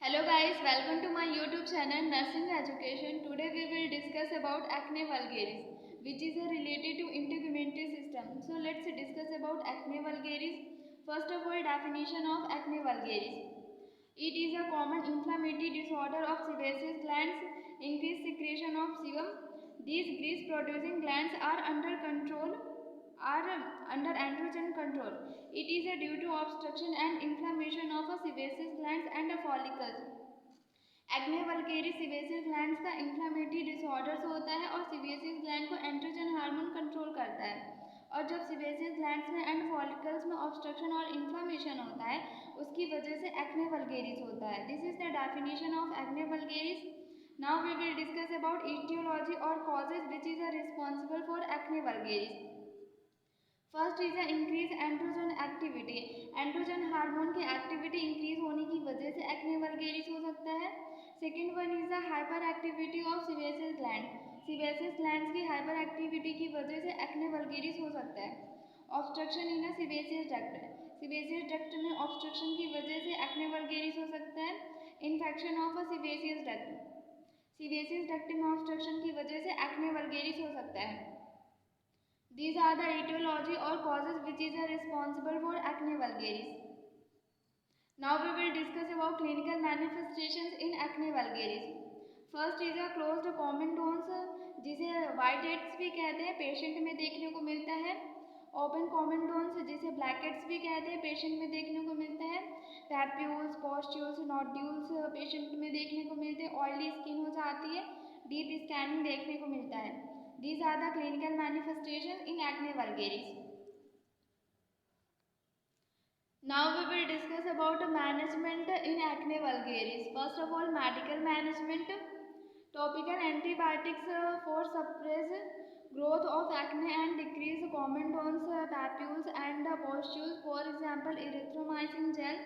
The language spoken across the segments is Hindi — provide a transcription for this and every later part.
Hello guys, welcome to my YouTube channel Nursing Education. Today we will discuss about acne vulgaris, which is related to integumentary system. So let's discuss about acne vulgaris. First of all, definition of acne vulgaris. It is a common inflammatory disorder of sebaceous glands, increased secretion of sebum. These grease-producing glands are under androgen control. It is due to obstruction and inflammation of a sebaceous glands and a follicles. Acne vulgaris सीवेसियस ग्लैंड्स का इन्फ्लामेटरी डिसऑर्डर होता है और सीवेसियस ग्लैंड को एंड्रोजन हार्मोन कंट्रोल करता है। और जब सीवेसियस ग्लैंड्स में एंड फॉलिकल्स में ऑब्स्ट्रक्शन और इन्फ्लामेशन होता है उसकी वजह से एक्ने वल्गेरिस होता है। This is the definition of acne vulgaris. Now we will discuss about etiology और causes which is responsible for acne vulgaris. First is increase androgen activity. Androgen hormone की एक्टिविटी इंक्रीज होने की वजह से एक्ने वल्गेरिस हो सकता है। Second one is the hyper activity of सीवेसियस gland. सीवेसियस glands की हाइपर एक्टिविटी की वजह से एक्ने वल्गेरिस हो सकता है। ऑब्स्ट्रक्शन इन सीवेसियस डक्ट। सीवेसियस डक्ट में ऑब्स्ट्रक्शन की वजह से एक्ने वल्गेरिस हो सकता है। Infection of a सीवेसियस duct. सीवेसियस duct में ऑब्स्ट्रक्शन की वजह से एक्ने वल्गेरिस हो सकता है। These are the etiology or causes which is responsible for acne vulgaris. Now we will discuss about clinical manifestations in acne vulgaris. First is a closed comedones, जिसे white heads भी कहते हैं, पेशेंट में देखने को मिलता है। ओपन कॉमेडोन्स जिसे ब्लैक हेड्स भी कहते हैं, पेशेंट में देखने को मिलता है। पैप्यूल्स, पॉस्ट्यूल्स, नोड्यूल्स पेशेंट में देखने को मिलते हैं। ऑयली स्किन हो जाती है। डीप स्कैनिंग देखने को मिलता है। These are the clinical manifestations in acne vulgaris. Now we will discuss about management in acne vulgaris. First of all, medical management. Topical antibiotics for suppress growth of acne and decrease comedones, papules and pustules. For example, erythromycin gel,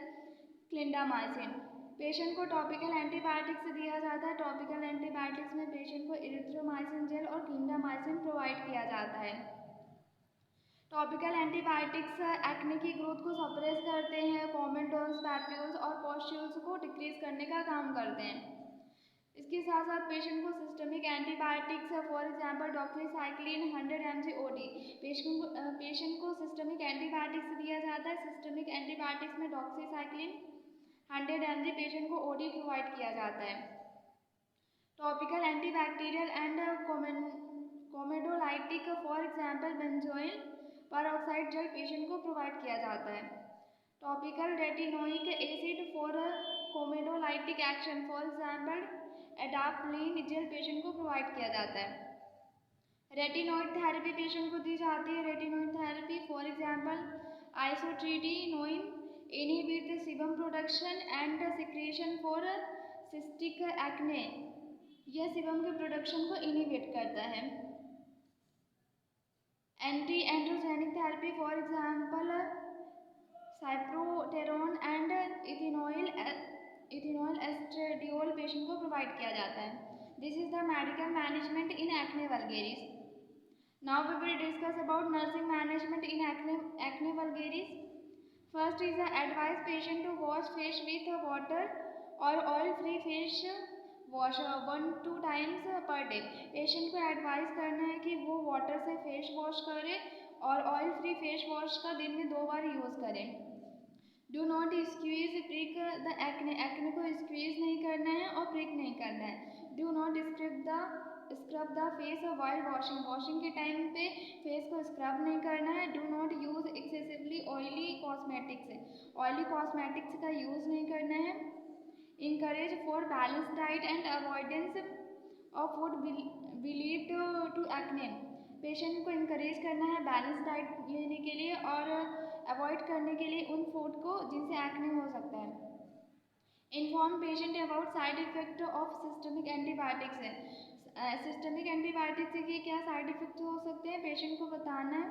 clindamycin. Patient को टॉपिकल एंटीबायोटिक्स दिया जाता है। टॉपिकल एंटीबायोटिक्स में पेशेंट को इरिथ्रोमाइसिन जेल और क्लिंडामाइसिन प्रोवाइड किया जाता है। टॉपिकल एंटीबायोटिक्स एक्ने की ग्रोथ को सप्रेस करते हैं, कॉमेडोन्स, पैप्यूल्स और पॉस्ट्यूल्स को डिक्रीज करने का काम करते हैं। इसके साथ साथ पेशेंट को systemic antibiotics for example doxycycline 100 mg OD. Patient को सिस्टमिक एंटीबायोटिक्स दिया जाता है। सिस्टमिक एंटीबायोटिक्स में डॉक्सीसाइक्लिन 100 mg पेशेंट को ओडी प्रोवाइड किया जाता है। Topical antibacterial and comedolytic for example benzoyl peroxide gel patient को प्रोवाइड किया जाता है। Topical retinoic acid for comedolytic action for example adapalene gel patient को प्रोवाइड किया जाता है। रेटिनोइड थेरेपी पेशेंट को दी जाती है। Retinoid therapy for example isotretinoin inhibit the sebum production and secretion for cystic acne। यह sebum के प्रोडक्शन को इनहिबिट करता है। Anti androgenic therapy for example cyproterone and ethanol estradiol patient को प्रोवाइड किया जाता है। This is the medical management in acne vulgaris. Now we will discuss about nursing management in acne vulgaris. First is advise patient to wash face with water or oil free face wash 1-2 times per day। Patient को एडवाइस करना है कि वो वाटर से फेस वॉश करे और ऑयल फ्री फेस वॉश का दिन में 2 बार यूज़ करें। Do not squeeze prick the acne. Acne को स्क्वीज नहीं करना है और प्रिक नहीं करना है। Do not scrub the face while washing. Washing के टाइम पे फेस को स्क्रब नहीं करना है। Do not use excessively oily cosmetics. Oily cosmetics का यूज़ नहीं करना है। Encourage for balance diet and avoidance of food believed to acne. Patient को इंकरेज करना है बैलेंस डाइट लेने के लिए और अवॉइड करने के लिए उन फूड को जिनसे एक्ने हो सकता है। Inform patient about side effect of systemic antibiotics है। सिस्टमिक एंटीबायोटिक्स के क्या साइड इफेक्ट हो सकते हैं पेशेंट को बताना है।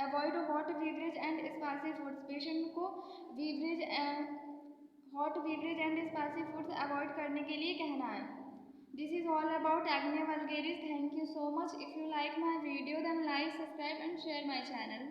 Avoid hot beverage and spicy foods. Patient को hot beverage and spicy foods avoid करने के लिए कहना है। This is all about acne vulgaris. Thank you so much. If you like my video then like, subscribe and share my channel.